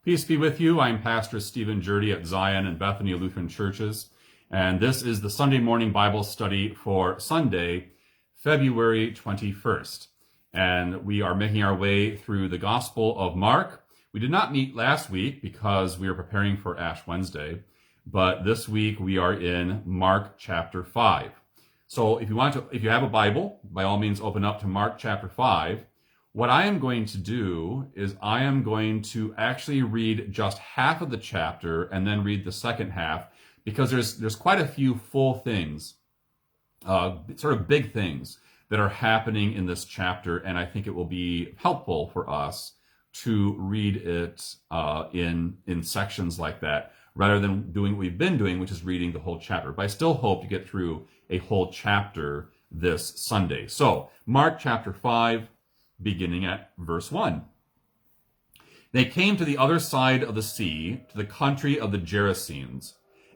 Peace be with you. I'm Pastor Stephen Gjerde at Zion and Bethany Lutheran Churches, and this is the Sunday morning Bible study for Sunday, February 21st. And we are making our way through the Gospel of Mark. We did not meet last week because we were preparing for Ash Wednesday, but this week we are in Mark chapter 5. So if you have a Bible, by all means open up to Mark chapter 5. What I am going to do is I am going to actually read just half of the chapter and then read the second half, because there's quite a few full things, sort of big things that are happening in this chapter, and I think it will be helpful for us to read it in sections like that, rather than doing what we've been doing, which is reading the whole chapter. But I still hope to get through a whole chapter this Sunday. So, Mark chapter 5, beginning at verse 1. They came to the other side of the sea, to the country of the Gerasenes.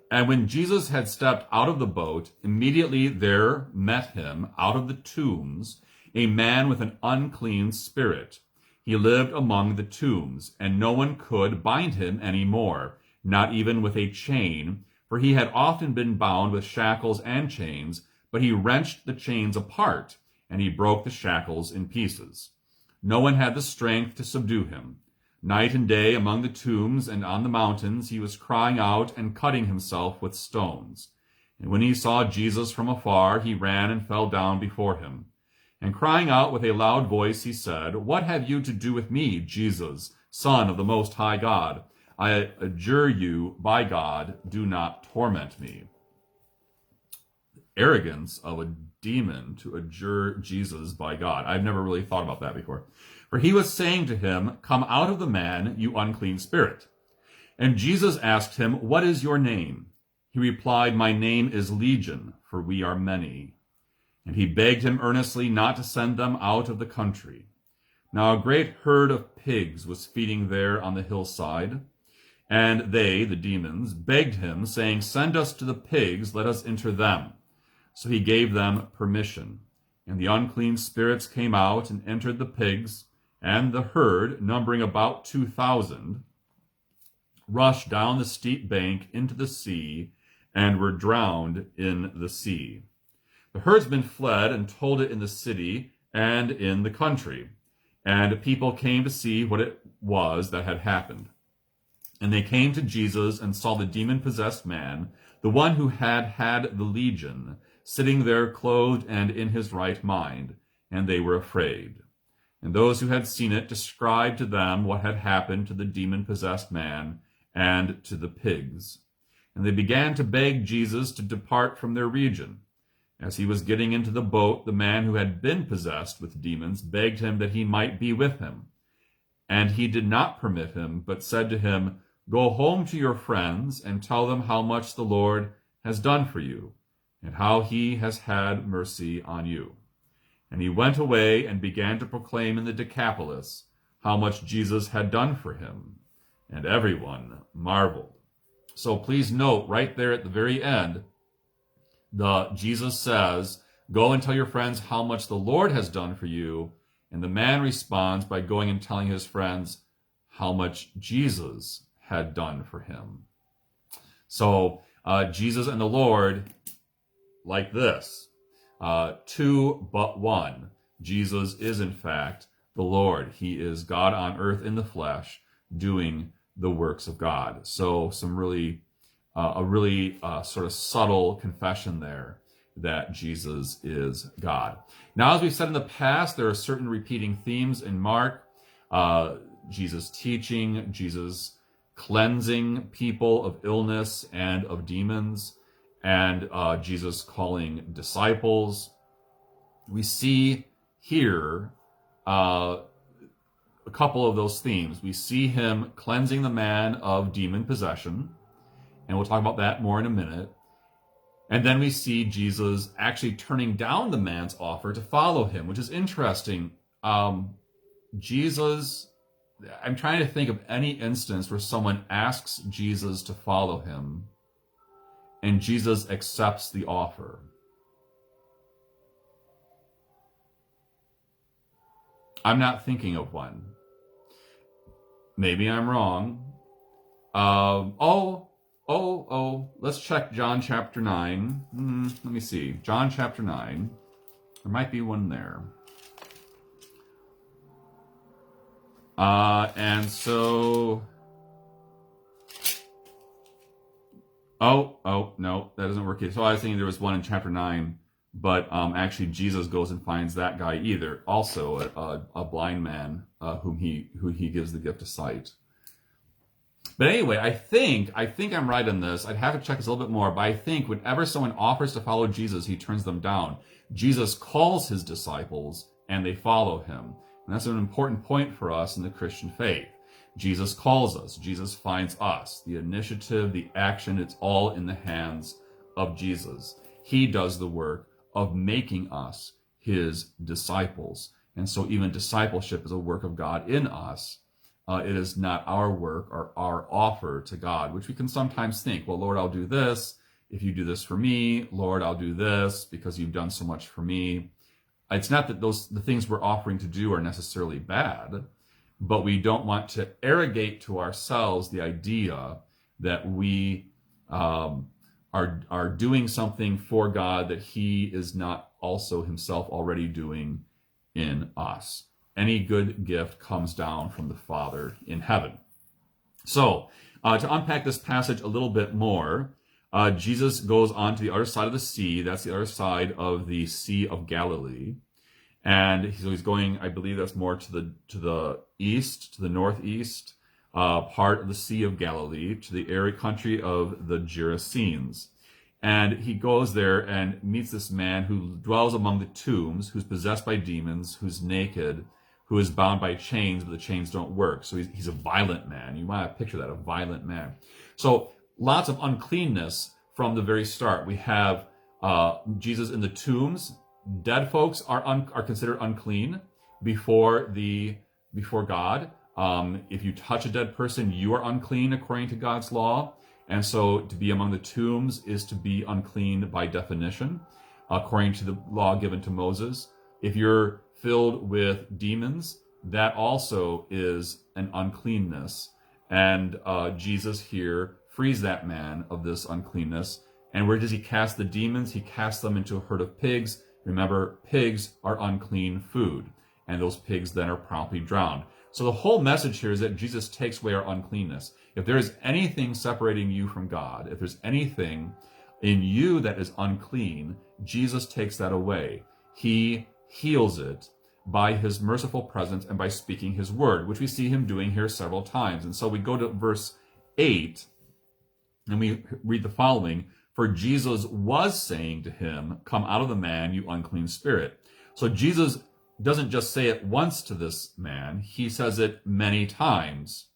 And when Jesus had stepped out of the boat, immediately there met him out of the tombs a man with an unclean spirit. He lived among the tombs, and no one could bind him any more, not even with a chain, for he had often been bound with shackles and chains, but he wrenched the chains apart, and he broke the shackles in pieces. No one had the strength to subdue him. Night and day among the tombs and on the mountains he was crying out and cutting himself with stones. And when he saw Jesus from afar, he ran and fell down before him. And crying out with a loud voice, he said, "What have you to do with me, Jesus, Son of the Most High God? I adjure you, by God, do not torment me." Arrogance of a demon to adjure Jesus by God. I've never really thought about that before. For he was saying to him, "Come out of the man, you unclean spirit." And Jesus asked him, "What is your name?" He replied, "My name is Legion, for we are many." And he begged him earnestly not to send them out of the country. Now a great herd of pigs was feeding there on the hillside. And they, the demons, begged him, saying, "Send us to the pigs, let us enter them." So he gave them permission. And the unclean spirits came out and entered the pigs, and the herd, numbering about 2,000, rushed down the steep bank into the sea and were drowned in the sea. The herdsmen fled and told it in the city and in the country, and people came to see what it was that had happened. And they came to Jesus and saw the demon-possessed man, the one who had had the legion, sitting there clothed and in his right mind, and they were afraid. And those who had seen it described to them what had happened to the demon-possessed man and to the pigs. And they began to beg Jesus to depart from their region. As he was getting into the boat, the man who had been possessed with demons begged him that he might be with him. And he did not permit him, but said to him, "Go home to your friends and tell them how much the Lord has done for you, and how he has had mercy on you." And he went away and began to proclaim in the Decapolis how much Jesus had done for him, and everyone marveled. So please note right there at the very end, Jesus says, "Go and tell your friends how much the Lord has done for you," and the man responds by going and telling his friends how much Jesus had done for him. So Jesus and the Lord, like this, two but one. Jesus is in fact the Lord. He is God on earth in the flesh, doing the works of God. So a really sort of subtle confession there that Jesus is God. Now, as we've said in the past, there are certain repeating themes in Mark. Jesus teaching, Jesus cleansing people of illness and of demons, and Jesus calling disciples. We see here a couple of those themes. We see him cleansing the man of demon possession, and we'll talk about that more in a minute. And then we see Jesus actually turning down the man's offer to follow him, which is interesting. Jesus, I'm trying to think of any instance where someone asks Jesus to follow him and Jesus accepts the offer. I'm not thinking of one. Maybe I'm wrong. Let's check John chapter 9. Let me see. John chapter 9. There might be one there. And so... no, that doesn't work either. So I was thinking there was one in chapter 9, but actually Jesus goes and finds that guy either. Also a blind man who he gives the gift of sight. But anyway, I think I'm right on this. I'd have to check this a little bit more, but I think whenever someone offers to follow Jesus, he turns them down. Jesus calls his disciples and they follow him. And that's an important point for us in the Christian faith. Jesus calls us. Jesus finds us. The initiative, the action, it's all in the hands of Jesus. He does the work of making us his disciples. And so even discipleship is a work of God in us. It is not our work or our offer to God, which we can sometimes think, well, Lord, I'll do this if you do this for me. Lord, I'll do this because you've done so much for me. It's not that the things we're offering to do are necessarily bad, but we don't want to arrogate to ourselves the idea that we are doing something for God that he is not also himself already doing in us. Any good gift comes down from the Father in heaven. So, to unpack this passage a little bit more, Jesus goes on to the other side of the sea. That's the other side of the Sea of Galilee. And so he's going, I believe that's more to the east, to the northeast part of the Sea of Galilee, to the arid country of the Gerasenes. And he goes there and meets this man who dwells among the tombs, who's possessed by demons, who's naked, who is bound by chains, but the chains don't work. So he's a violent man. You want to picture that, a violent man. So lots of uncleanness from the very start. We have Jesus in the tombs. Dead folks are considered unclean before God. If you touch a dead person, you are unclean according to God's law. And so to be among the tombs is to be unclean by definition, according to the law given to Moses. If you're filled with demons, that also is an uncleanness. And Jesus here frees that man of this uncleanness. And where does he cast the demons? He casts them into a herd of pigs. Remember, pigs are unclean food, and those pigs then are promptly drowned. So the whole message here is that Jesus takes away our uncleanness. If there is anything separating you from God, if there's anything in you that is unclean, Jesus takes that away. He heals it by his merciful presence and by speaking his word, which we see him doing here several times. And so we go to verse 8, and we read the following. For Jesus was saying to him, come out of the man, you unclean spirit. So Jesus doesn't just say it once to this man, he says it many times.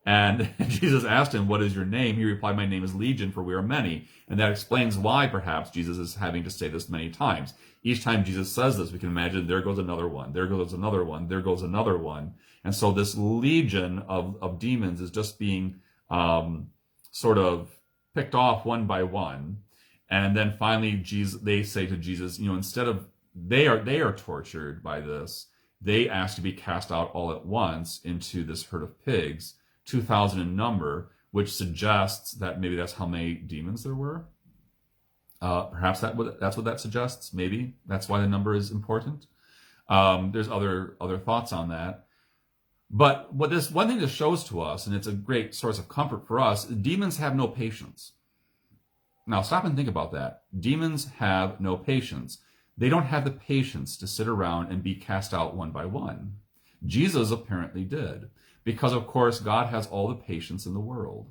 And Jesus asked him, what is your name? He replied, my name is Legion, for we are many. And that explains why perhaps Jesus is having to say this many times. Each time Jesus says this, we can imagine there goes another one, there goes another one, there goes another one. And so this legion of demons is just being sort of picked off one by one. And then finally they say to Jesus, instead of they are tortured by this, they ask to be cast out all at once into this herd of pigs, 2,000 in number, which suggests that maybe that's how many demons there were. Perhaps that's what that suggests. Maybe that's why the number is important. There's other thoughts on that. But what this one thing this shows to us, and it's a great source of comfort for us, demons have no patience. Now stop and think about that. Demons have no patience. They don't have the patience to sit around and be cast out one by one. Jesus apparently did, because of course God has all the patience in the world.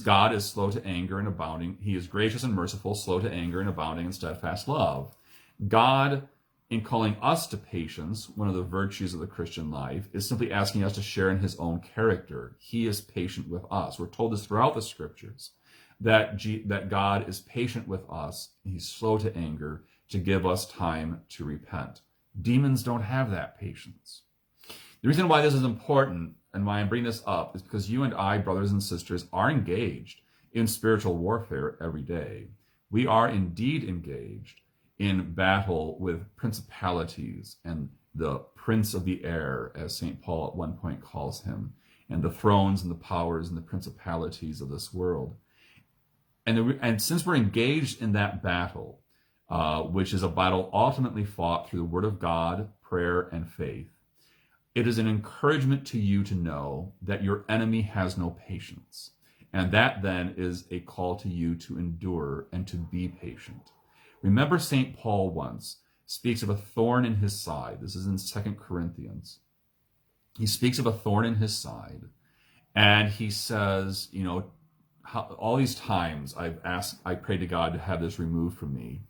God is slow to anger and abounding. He is gracious and merciful, slow to anger and abounding in steadfast love. God, in calling us to patience, one of the virtues of the Christian life, is simply asking us to share in his own character. He is patient with us. We're told this throughout the scriptures, that God is patient with us. He's slow to anger, to give us time to repent. Demons don't have that patience. The reason why this is important and why I'm bringing this up is because you and I, brothers and sisters, are engaged in spiritual warfare every day. We are indeed engaged in battle with principalities and the prince of the air, as St. Paul at one point calls him. and the thrones and the powers and the principalities of this world. And since we're engaged in that battle, which is a battle ultimately fought through the Word of God, prayer, and faith, it is an encouragement to you to know that your enemy has no patience. And that then is a call to you to endure and to be patient. Remember, St. Paul once speaks of a thorn in his side. This is in 2 Corinthians. He speaks of a thorn in his side, and he says, all these times I prayed to God to have this removed from me.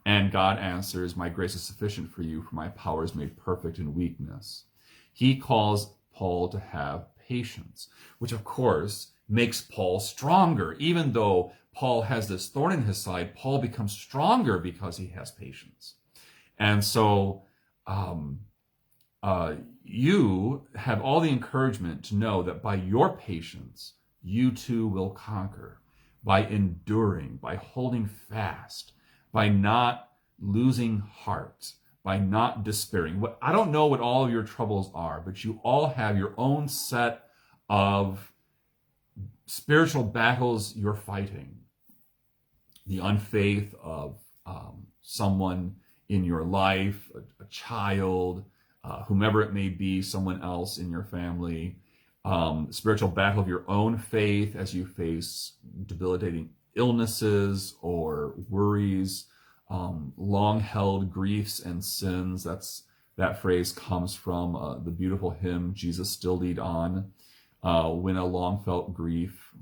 And God answers, my grace is sufficient for you, for my power is made perfect in weakness. He calls Paul to have patience, which of course makes Paul stronger. Even though Paul has this thorn in his side, Paul becomes stronger because he has patience. And so you have all the encouragement to know that by your patience, you too will conquer, by enduring, by holding fast, by not losing heart, by not despairing. I don't know what all of your troubles are, but you all have your own set of spiritual battles you're fighting. The unfaith of someone in your life, a child, whomever it may be, someone else in your family. Spiritual battle of your own faith as you face debilitating illnesses or worries, long-held griefs and sins. That phrase comes from the beautiful hymn, Jesus Still Lead On. When a long-felt grief,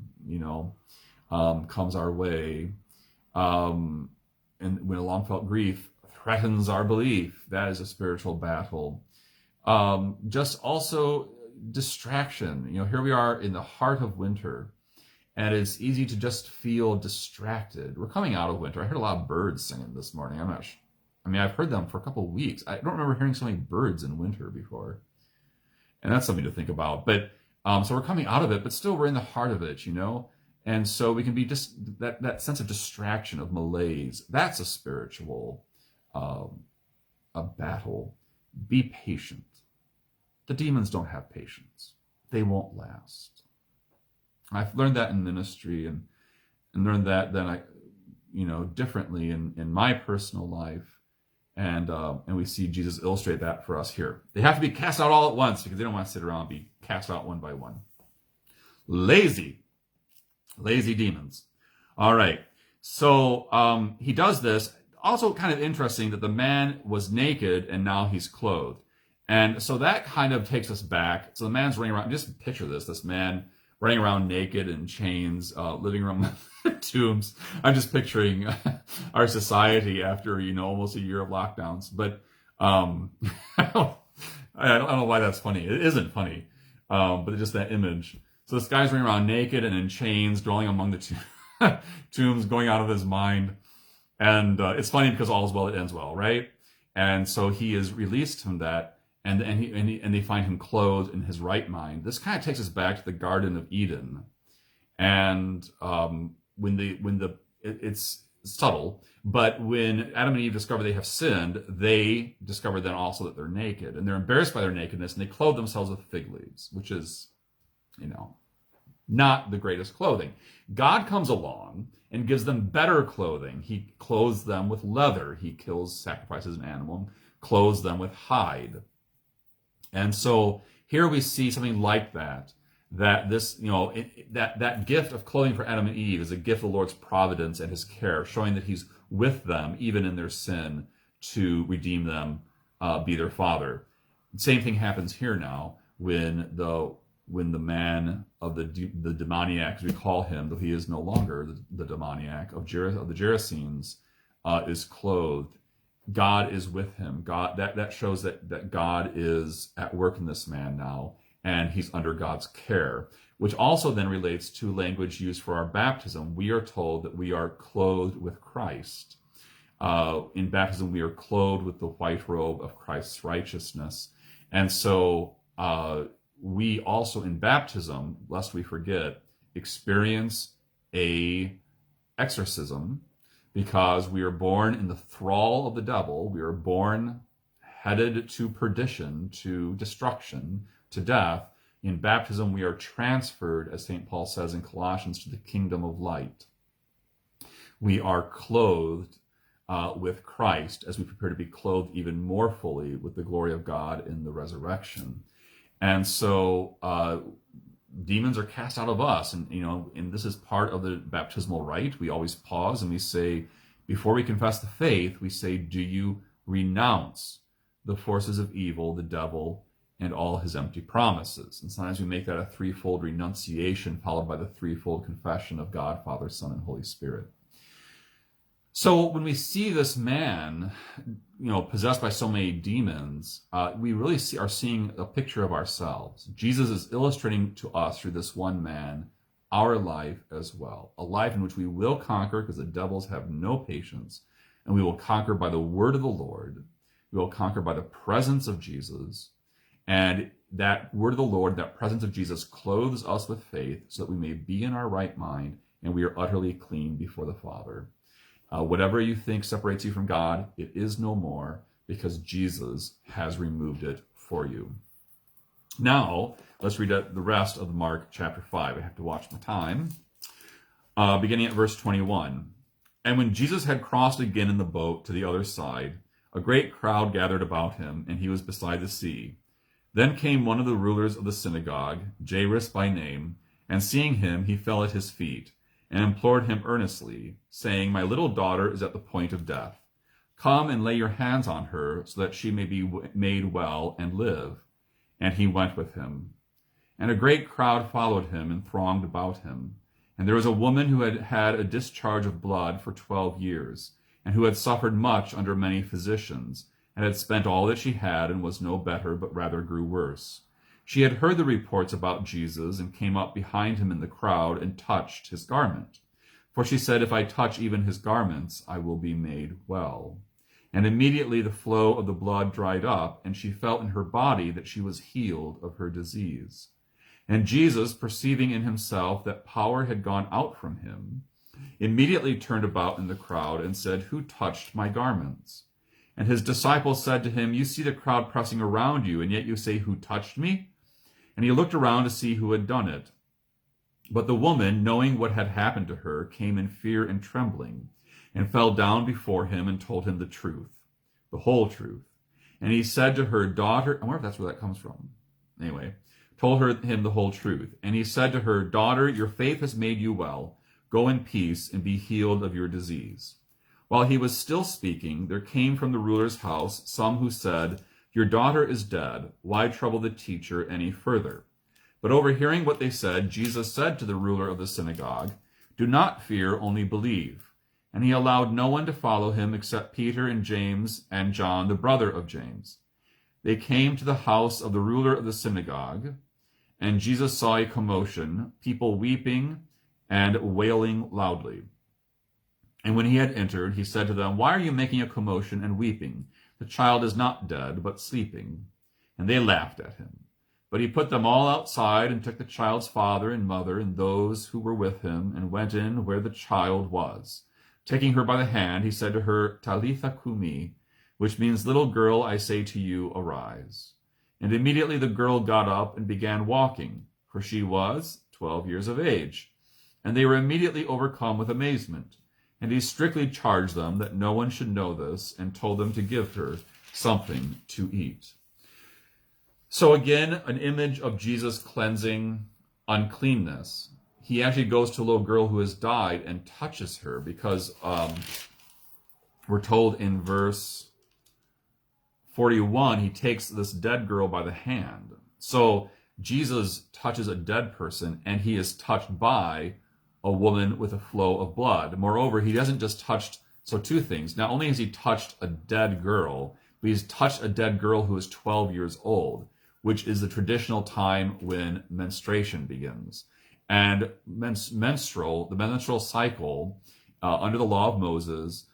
comes our way, and when a long-felt grief threatens our belief, that is a spiritual battle. Just also distraction. Here we are in the heart of winter, and it's easy to just feel distracted. We're coming out of winter. I heard a lot of birds singing this morning. I've heard them for a couple of weeks. I don't remember hearing so many birds in winter before. And that's something to think about. But so we're coming out of it, but still we're in the heart of it, And so we can be just that sense of distraction, of malaise. That's a spiritual a battle. Be patient. The demons don't have patience. They won't last. I've learned that in ministry and learned that then differently in my personal life. And we see Jesus illustrate that for us here. They have to be cast out all at once because they don't want to sit around and be cast out one by one. Lazy demons. All right. So he does this. Also kind of interesting that the man was naked and now he's clothed. And so that kind of takes us back. So the man's running around. Just picture this man running around naked in chains, living around tombs. I'm just picturing our society after, almost a year of lockdowns. But I don't know why that's funny. It isn't funny, but it's just that image. So this guy's running around naked and in chains, dwelling among the tombs, going out of his mind. And it's funny because all's well that ends well, right? And so he is released from that. And they find him clothed in his right mind. This kind of takes us back to the Garden of Eden, and it's subtle, but when Adam and Eve discover they have sinned, they discover then also that they're naked, and they're embarrassed by their nakedness, and they clothe themselves with fig leaves, which is, not the greatest clothing. God comes along and gives them better clothing. He clothes them with leather. He sacrifices an animal, clothes them with hide. And so here we see something like that this, that gift of clothing for Adam and Eve is a gift of the Lord's providence and his care, showing that he's with them, even in their sin, to redeem them, be their father. Same thing happens here now when the man of the demoniac, as we call him, though he is no longer the demoniac of the Gerasenes, is clothed. God is with him. God that shows that God is at work in this man now, and he's under God's care, which also then relates to language used for our baptism. We are told that we are clothed with Christ. In baptism, we are clothed with the white robe of Christ's righteousness. And so we also in baptism, lest we forget, experience a exorcism, because we are born in the thrall of the devil. We are born headed to perdition, to destruction, to death, In baptism, we are transferred, as St. Paul says in Colossians, to the kingdom of light. We are clothed with Christ as we prepare to be clothed even more fully with the glory of God in the resurrection. And so demons are cast out of us. And this is part of the baptismal rite. We always pause and we say, before we confess the faith, we say, do you renounce the forces of evil, the devil, and all his empty promises? And sometimes we make that a threefold renunciation followed by the threefold confession of God, Father, Son, and Holy Spirit. So when we see this man, possessed by so many demons, we really are seeing a picture of ourselves. Jesus is illustrating to us through this one man our life as well, a life in which we will conquer because the devils have no patience, and we will conquer by the word of the Lord. We will conquer by the presence of Jesus, and that word of the Lord, that presence of Jesus, clothes us with faith so that we may be in our right mind and we are utterly clean before the Father. Whatever you think separates you from God, it is no more because Jesus has removed it for you. Now, let's read the rest of Mark chapter 5. I have to watch my time. Beginning at verse 21. And when Jesus had crossed again in the boat to the other side, a great crowd gathered about him, and he was beside the sea. Then came one of the rulers of the synagogue, Jairus by name, and seeing him, he fell at his feet, and implored him earnestly, saying, My little daughter is at the point of death. Come and lay your hands on her, so that she may be made well and live. And he went with him. And a great crowd followed him and thronged about him. And there was a woman who had had a discharge of blood for 12 years, and who had suffered much under many physicians, and had spent all that she had, and was no better, but rather grew worse. She had heard the reports about Jesus, and came up behind him in the crowd, and touched his garment. For she said, If I touch even his garments, I will be made well. And immediately the flow of the blood dried up, and she felt in her body that she was healed of her disease. And Jesus, perceiving in himself that power had gone out from him, immediately turned about in the crowd, and said, Who touched my garments? And his disciples said to him, You see the crowd pressing around you, and yet you say, Who touched me? And he looked around to see who had done it. But the woman, knowing what had happened to her, came in fear and trembling, and fell down before him and told him the truth, the whole truth. And he said to her, Daughter, I wonder if that's where that comes from. Anyway, told him the whole truth. And he said to her, Daughter, your faith has made you well. Go in peace and be healed of your disease. While he was still speaking, there came from the ruler's house some who said, Your daughter is dead. Why trouble the teacher any further? But overhearing what they said, Jesus said to the ruler of the synagogue, Do not fear, only believe. And he allowed no one to follow him except Peter and James and John, the brother of James. They came to the house of the ruler of the synagogue, and Jesus saw a commotion, people weeping and wailing loudly. And when he had entered, he said to them, Why are you making a commotion and weeping? The child is not dead, but sleeping. And they laughed at him. But he put them all outside and took the child's father and mother and those who were with him and went in where the child was. Taking her by the hand, he said to her, Talitha cumi, which means, Little girl, I say to you, arise. And immediately the girl got up and began walking, for she was 12 years of age. And they were immediately overcome with amazement. And he strictly charged them that no one should know this, and told them to give her something to eat. So again, an image of Jesus cleansing uncleanness. He actually goes to a little girl who has died and touches her, because we're told in verse 41, he takes this dead girl by the hand. So Jesus touches a dead person, and he is touched by a woman with a flow of blood. Moreover, he doesn't just touch, so two things. Not only has he touched a dead girl, but he's touched a dead girl who is 12 years old, which is the traditional time when menstruation begins. And the menstrual cycle, under the law of Moses,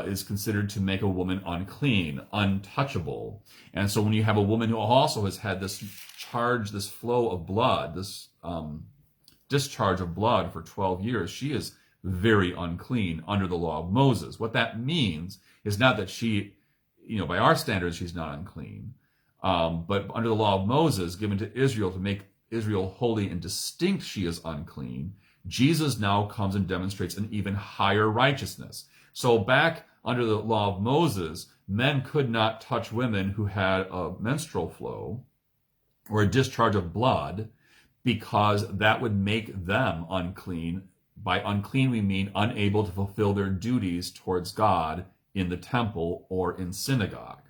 is considered to make a woman unclean, untouchable. And so when you have a woman who also has had this charge, this flow of blood, this discharge of blood for 12 years, she is very unclean under the law of Moses. What that means is not that she, by our standards, she's not unclean, but under the law of Moses given to Israel to make Israel holy and distinct, she is unclean. Jesus now comes and demonstrates an even higher righteousness. So back under the law of Moses, men could not touch women who had a menstrual flow or a discharge of blood, because that would make them unclean. By unclean, we mean unable to fulfill their duties towards God in the temple or in synagogue.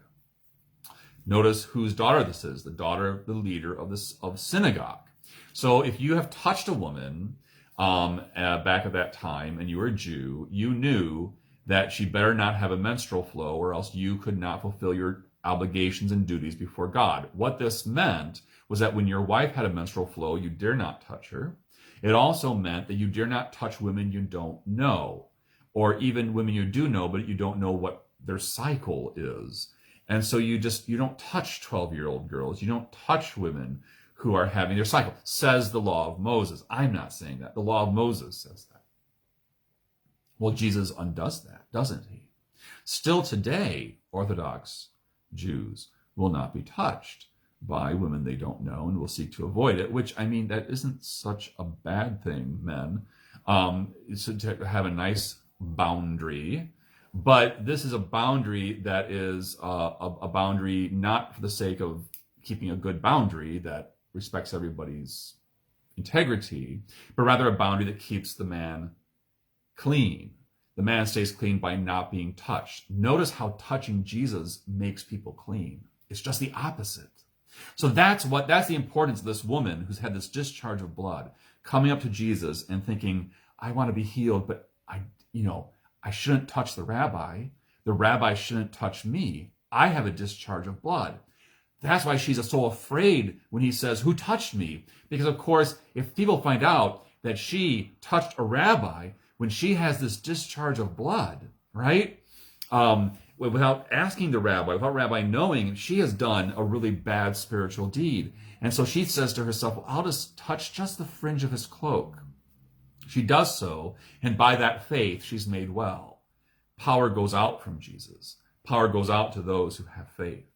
Notice whose daughter this is, the daughter of the leader of synagogue. So if you have touched a woman back at that time and you were a Jew, you knew that she better not have a menstrual flow, or else you could not fulfill your obligations and duties before God. What this meant was that when your wife had a menstrual flow, you dare not touch her. It also meant that you dare not touch women you don't know, or even women you do know, but you don't know what their cycle is. And so you don't touch 12-year-old girls. You don't touch women who are having their cycle, says the law of Moses. I'm not saying that. The law of Moses says that. Well, Jesus undoes that, doesn't he? Still today, Orthodox Jews will not be touched by women they don't know and will seek to avoid it, which, I mean, that isn't such a bad thing, men. It's to have a nice boundary, but this is a boundary that is a boundary not for the sake of keeping a good boundary that respects everybody's integrity, but rather a boundary that keeps the man clean. The man stays clean by not being touched. Notice how touching Jesus makes people clean. It's just the opposite. So that's the importance of this woman who's had this discharge of blood, coming up to Jesus and thinking, I want to be healed, but I shouldn't touch the rabbi. The rabbi shouldn't touch me. I have a discharge of blood. That's why she's so afraid when he says, who touched me? Because, of course, if people find out that she touched a rabbi when she has this discharge of blood, right? Without asking the rabbi, without rabbi knowing, she has done a really bad spiritual deed. And so she says to herself, well, I'll just touch just the fringe of his cloak. She does so, and by that faith, she's made well. Power goes out from Jesus. Power goes out to those who have faith.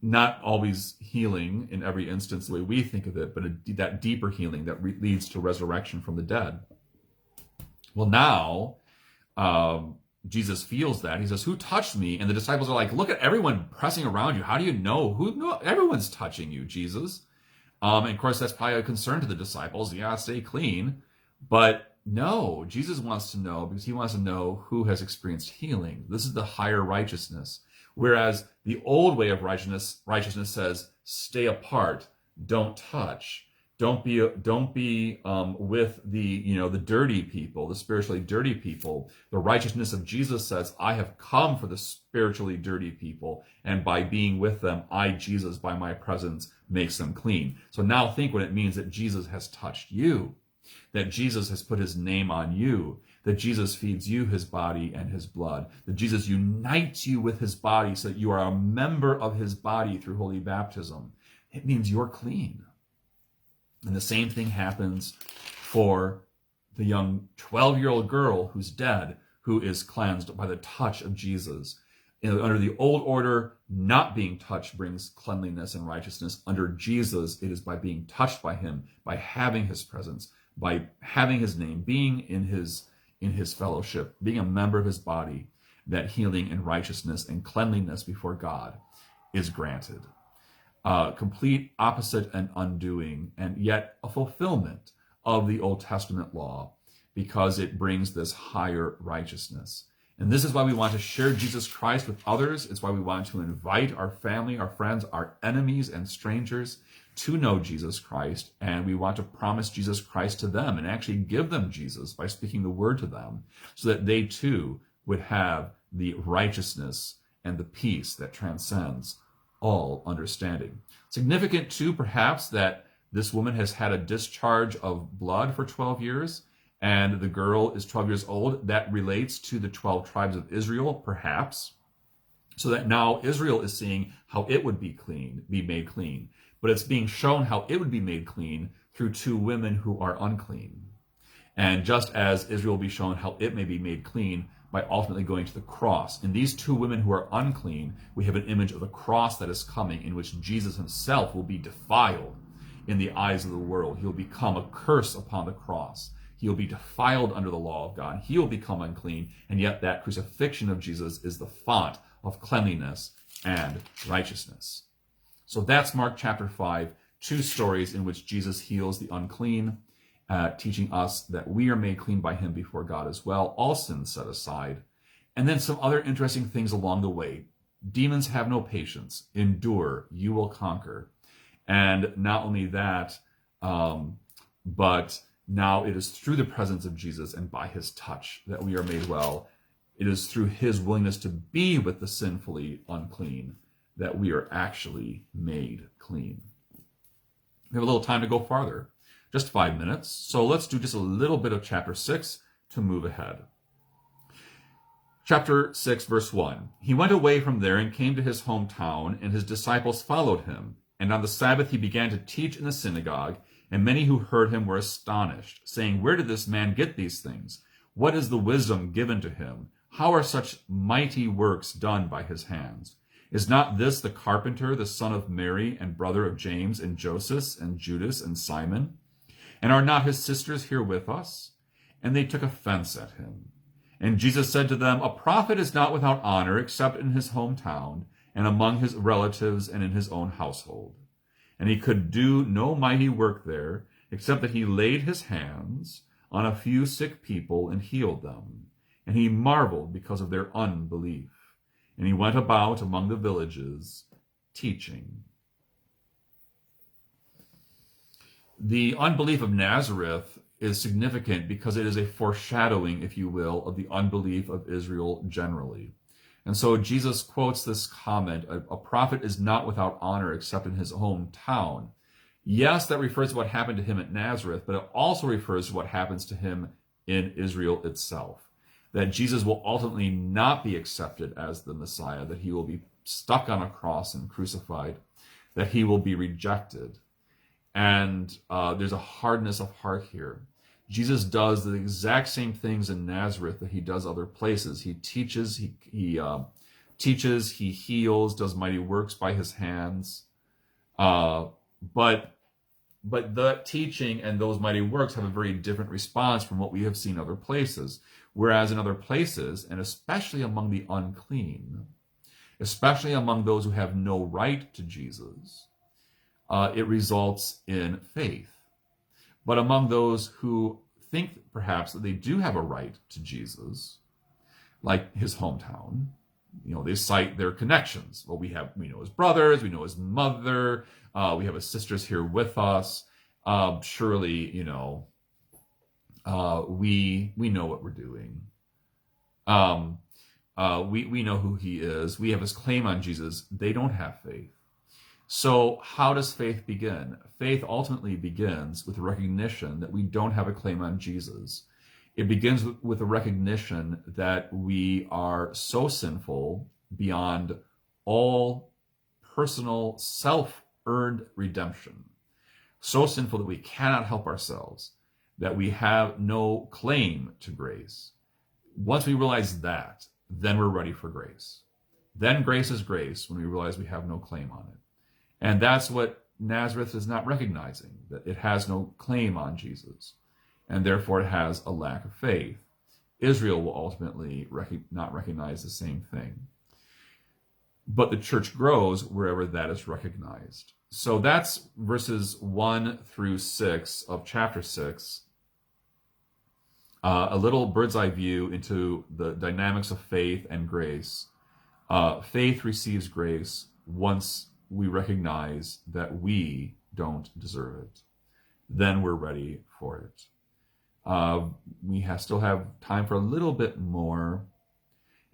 Not always healing in every instance the way we think of it, but that deeper healing that leads to resurrection from the dead. Well, now, Jesus feels that. He says, who touched me? And the disciples are like, look at everyone pressing around you. How do you know? Everyone's touching you, Jesus. And of course, that's probably a concern to the disciples. Yeah, stay clean. But no, Jesus wants to know, because he wants to know who has experienced healing. This is the higher righteousness. Whereas the old way of righteousness says, stay apart, don't touch. Don't be with the dirty people, the spiritually dirty people. The righteousness of Jesus says, I have come for the spiritually dirty people, and by being with them, I, Jesus, by my presence, makes them clean. So now think what it means that Jesus has touched you, that Jesus has put his name on you, that Jesus feeds you his body and his blood, that Jesus unites you with his body so that you are a member of his body through holy baptism. It means you're clean. And the same thing happens for the young 12-year-old girl who's dead, who is cleansed by the touch of Jesus. Under the old order, not being touched brings cleanliness and righteousness. Under Jesus, it is by being touched by him, by having his presence, by having his name, being in his fellowship, being a member of his body, that healing and righteousness and cleanliness before God is granted. Complete opposite and undoing, and yet a fulfillment of the Old Testament law, because it brings this higher righteousness. And this is why we want to share Jesus Christ with others. It's why we want to invite our family, our friends, our enemies and strangers to know Jesus Christ. And we want to promise Jesus Christ to them and actually give them Jesus by speaking the word to them, so that they too would have the righteousness and the peace that transcends all understanding. Significant too, perhaps, that this woman has had a discharge of blood for 12 years, and the girl is 12 years old. That relates to the 12 tribes of Israel, perhaps, so that now Israel is seeing how it would be made clean, but it's being shown how it would be made clean through two women who are unclean. And just as Israel will be shown how it may be made clean by ultimately going to the cross. In these two women who are unclean, we have an image of the cross that is coming, in which Jesus himself will be defiled in the eyes of the world. He will become a curse upon the cross. He will be defiled under the law of God. He will become unclean, and yet that crucifixion of Jesus is the font of cleanliness and righteousness. So that's Mark chapter 5, two stories in which Jesus heals the unclean, teaching us that we are made clean by him before God as well, all sins set aside. And then some other interesting things along the way. Demons have no patience. Endure, you will conquer. And not only that, but now it is through the presence of Jesus and by his touch that we are made well. It is through his willingness to be with the sinfully unclean that we are actually made clean. We have a little time to go farther. Just 5 minutes. So let's do just a little bit of chapter 6 to move ahead. Chapter 6, verse 1. He went away from there and came to his hometown, and his disciples followed him. And on the Sabbath he began to teach in the synagogue, and many who heard him were astonished, saying, "Where did this man get these things? What is the wisdom given to him? How are such mighty works done by his hands? Is not this the carpenter, the son of Mary, and brother of James, and Joseph, and Judas, and Simon? And are not his sisters here with us?" And they took offense at him. And Jesus said to them, "A prophet is not without honor except in his hometown, and among his relatives, and in his own household." And he could do no mighty work there, except that he laid his hands on a few sick people and healed them. And he marveled because of their unbelief. And he went about among the villages, teaching. The unbelief of Nazareth is significant because it is a foreshadowing, if you will, of the unbelief of Israel generally. And so Jesus quotes this comment, a prophet is not without honor except in his hometown. Yes, that refers to what happened to him at Nazareth, but it also refers to what happens to him in Israel itself. That Jesus will ultimately not be accepted as the Messiah, that he will be stuck on a cross and crucified, that he will be rejected. And there's a hardness of heart here. Jesus does the exact same things in Nazareth that he does other places. He teaches, he heals, does mighty works by his hands. But the teaching and those mighty works have a very different response from what we have seen other places. Whereas in other places, and especially among the unclean, especially among those who have no right to Jesus, it results in faith. But among those who think perhaps that they do have a right to Jesus, like his hometown, they cite their connections. Well, we know his brothers, we know his mother, we have his sisters here with us. Surely, we know what we're doing. We know who he is. We have his claim on Jesus. They don't have faith. So how does faith begin? Faith ultimately begins with a recognition that we don't have a claim on Jesus. It begins with a recognition that we are so sinful beyond all personal self-earned redemption. So sinful that we cannot help ourselves, that we have no claim to grace. Once we realize that, then we're ready for grace. Then grace is grace when we realize we have no claim on it. And that's what Nazareth is not recognizing, that it has no claim on Jesus, and therefore it has a lack of faith. Israel will ultimately not recognize the same thing. But the church grows wherever that is recognized. So that's verses 1 through 6 of chapter 6. A little bird's eye view into the dynamics of faith and grace. Faith receives grace once we recognize that we don't deserve it. Then we're ready for it. We still have time for a little bit more.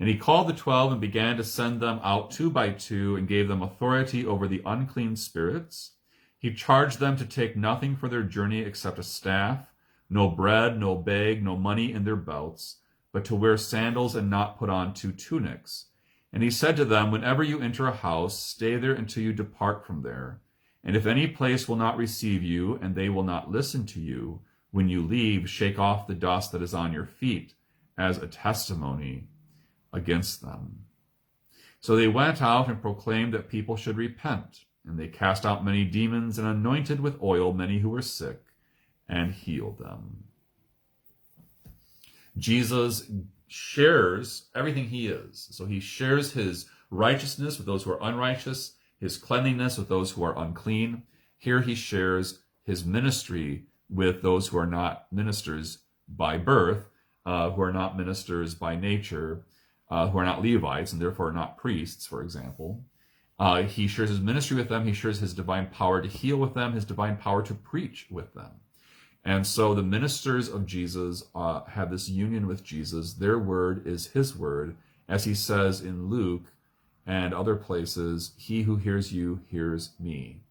And he called the 12 and began to send them out 2 by 2 and gave them authority over the unclean spirits. He charged them to take nothing for their journey except a staff, no bread, no bag, no money in their belts, but to wear sandals and not put on 2 tunics. And he said to them, "Whenever you enter a house, stay there until you depart from there. And if any place will not receive you, and they will not listen to you, When you leave, shake off the dust that is on your feet as a testimony against them." So they went out and proclaimed that people should repent. And they cast out many demons and anointed with oil many who were sick and healed them. Jesus shares everything he is. So he shares his righteousness with those who are unrighteous, his cleanliness with those who are unclean. Here he shares his ministry with those who are not ministers by birth, who are not ministers by nature, who are not Levites and therefore not priests, for example. He shares his ministry with them. He shares his divine power to heal with them, his divine power to preach with them. And so the ministers of Jesus have this union with Jesus. Their word is his word. As he says in Luke and other places, "He who hears you hears me."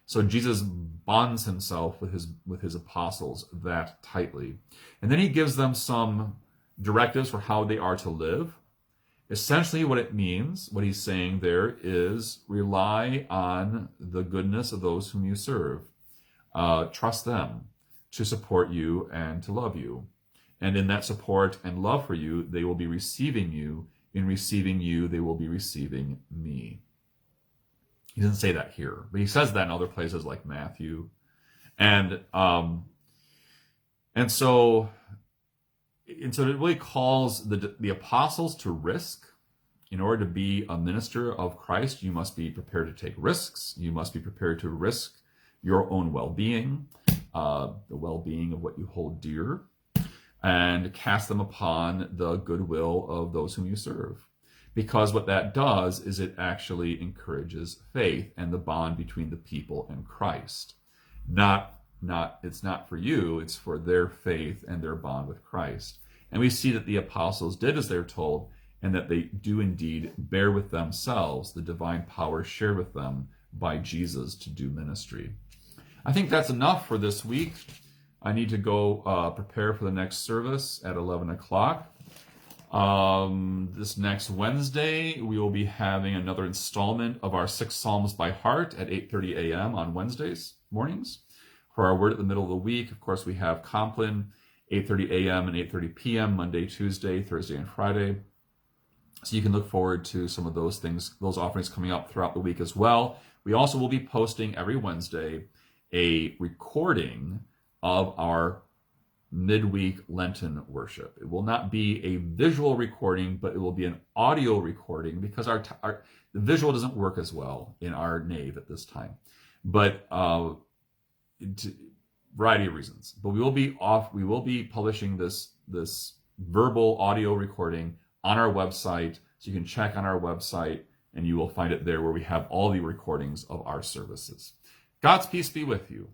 So Jesus bonds himself with his apostles that tightly. And then he gives them some directives for how they are to live. Essentially what it means, what he's saying there is rely on the goodness of those whom you serve. Trust them to support you and to love you. And in that support and love for you, they will be receiving you. In receiving you, they will be receiving me. He doesn't say that here, but he says that in other places like Matthew. And so it really calls the apostles to risk. In order to be a minister of Christ, you must be prepared to take risks. You must be prepared to risk your own well-being, the well-being of what you hold dear, and cast them upon the goodwill of those whom you serve. Because what that does is it actually encourages faith and the bond between the people and Christ. It's not for you, it's for their faith and their bond with Christ. And we see that the apostles did as they're told, and that they do indeed bear with themselves the divine power shared with them by Jesus to do ministry. I think that's enough for this week. I need to go prepare for the next service at 11 o'clock. This next Wednesday, we will be having another installment of our 6 Psalms by heart at 8:30 a.m. on Wednesdays mornings. For our Word at the Middle of the Week, of course, we have Compline, 8:30 a.m. and 8:30 p.m. Monday, Tuesday, Thursday, and Friday. So you can look forward to some of those things, those offerings coming up throughout the week as well. We also will be posting every Wednesday a recording of our midweek Lenten worship. It will not be a visual recording, but it will be an audio recording because the visual doesn't work as well in our nave at this time. But variety of reasons. But we will be publishing this verbal audio recording on our website, so you can check on our website and you will find it there where we have all the recordings of our services. God's peace be with you.